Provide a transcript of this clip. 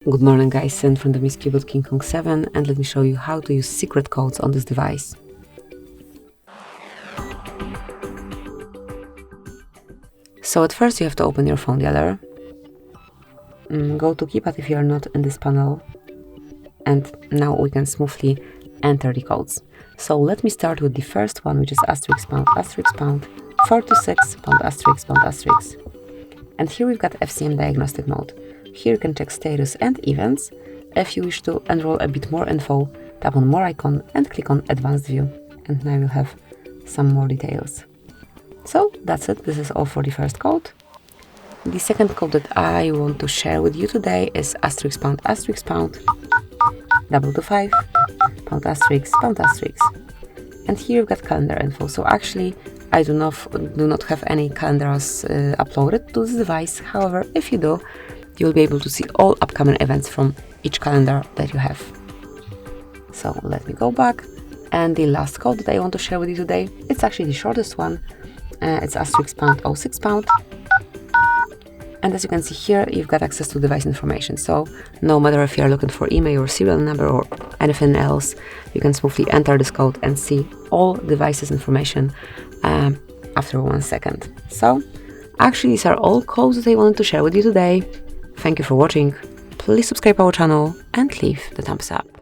Good morning guys, in front of me is CUBOT King Kong 7 and let me show you how to use secret codes on this device. So at first you have to open your phone dialer, go to keypad if you are not in this panel, and now we can smoothly enter the codes. So let me start with the first one, which is asterisk pound 426 pound asterisk. And here we've got FCM diagnostic mode. Here you can check status and events. If you wish to enroll a bit more info, tap on more icon and click on advanced view. And now you'll have some more details. So that's it, this is all for the first code. The second code that I want to share with you today is asterisk pound 225 pound asterisk. And here you've got calendar info. So actually I do not have any calendars uploaded to this device. However, if you do, you'll be able to see all upcoming events from each calendar that you have. So let me go back. And the last code that I want to share with you today, it's actually the shortest one. It's asterisk pound 06 pound. And as you can see here, you've got access to device information. So no matter if you're looking for email or serial number or anything else, you can smoothly enter this code and see all devices information after 1 second. So actually these are all codes that I wanted to share with you today. Thank you for watching. Please subscribe our channel and leave the thumbs up.